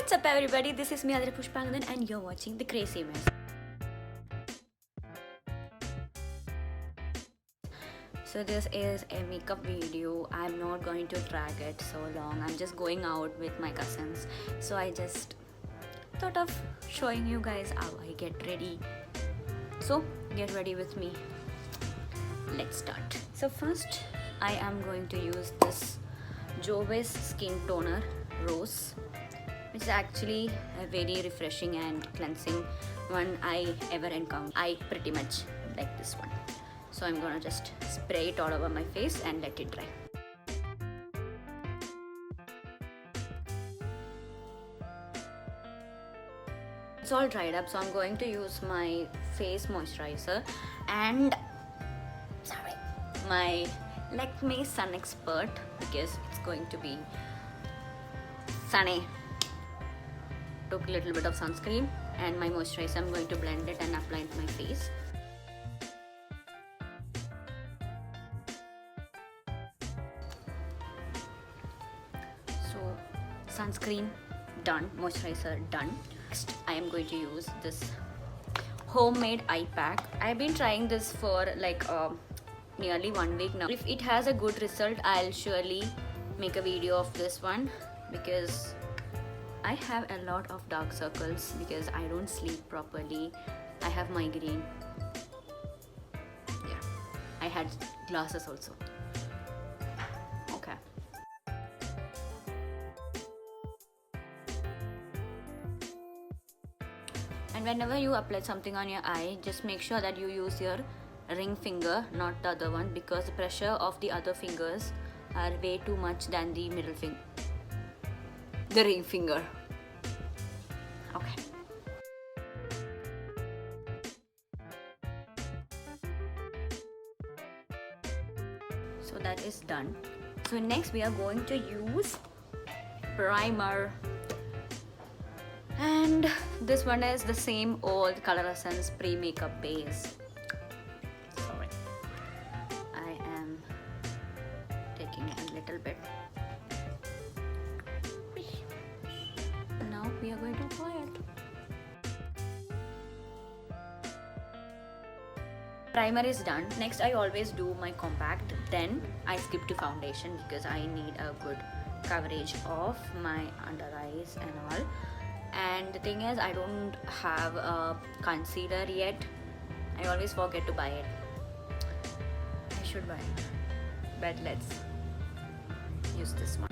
What's up everybody, this is me Adri Pushpangan and you're watching The Crazy Mess. So this is a makeup video. I'm not going to drag it so long. I'm just going out with my cousins. So I just thought of showing you guys how I get ready. So get ready with me. Let's start. So first I am going to use this Jovis Skin Toner Rose, which is actually a very refreshing and cleansing one I ever encountered. I pretty much like this one. So I'm gonna just spray it all over my face and let it dry. It's all dried up, so I'm going to use my face moisturizer and my Lakme Sun Expert because it's going to be sunny. Took a little bit of sunscreen and my moisturizer. I'm going to blend it and apply it to my face. So sunscreen done, moisturizer done. Next I am going to use this homemade eye pack. I've been trying this for like nearly 1 week now. If it has a good result, I'll surely make a video of this one because I have a lot of dark circles because I don't sleep properly. I have migraine. Yeah, I had glasses also. Okay. And whenever you apply something on your eye, just make sure that you use your ring finger, not the other one, because the pressure of the other fingers are way too much than the middle finger. The ring finger. Okay. So that is done. So next we are going to use primer. And this one is the same old Color Essence pre-makeup base. Sorry. I am taking a little bit. Now we are going to apply it. Primer is done. Next I always do my compact, then I skip to foundation because I need a good coverage of my under eyes and all. And the thing is, I don't have a concealer yet. I always forget to buy it. I should buy it, but let's use this one.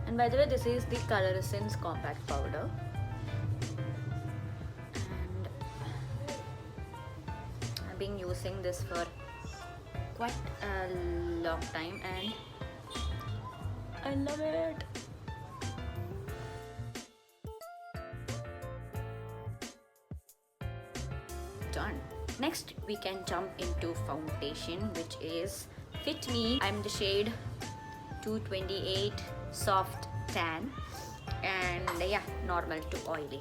And by the way, this is the Color Essence compact powder, and I've been using this for quite a long time and I love it. Done. Next we can jump into foundation, which is Fit Me. I'm the shade 228 soft tan, and yeah, normal to oily.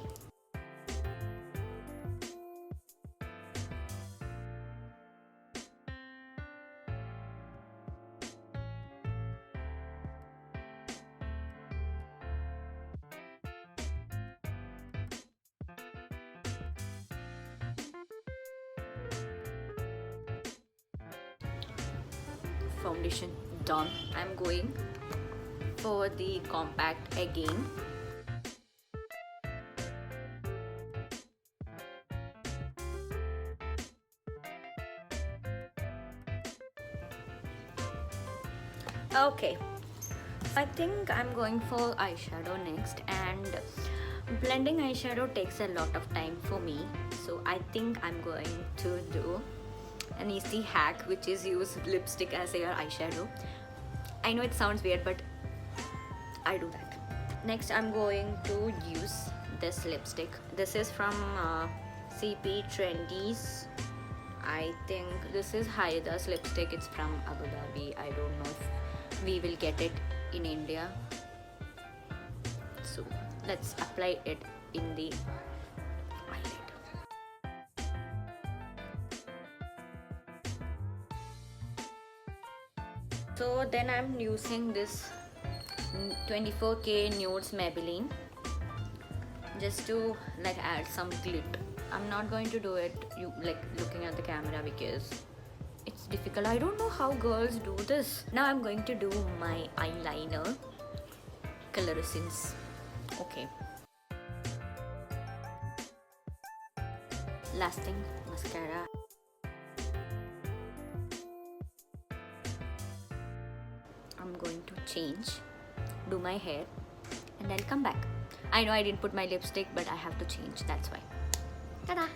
Foundation done. I'm going for the compact again. Okay, I think I'm going for eyeshadow next, and blending eyeshadow takes a lot of time for me, so I think I'm going to do an easy hack, which is use lipstick as your eyeshadow. I know it sounds weird, but I do that. Next I'm going to use this lipstick. This is from CP Trendies. I think this is Haida's lipstick. It's from Abu Dhabi. I don't know if we will get it in India. So let's apply it in the eyelid. So then I'm using this 24K Nudes Maybelline, just to like add some glit. I'm not going to do it looking at the camera because it's difficult. I don't know how girls do this. Now I'm going to do my eyeliner colorescence. Okay. Last thing, mascara. I'm going to change, do my hair, and I'll come back. I know I didn't put my lipstick, but I have to change, that's why. Ta-da!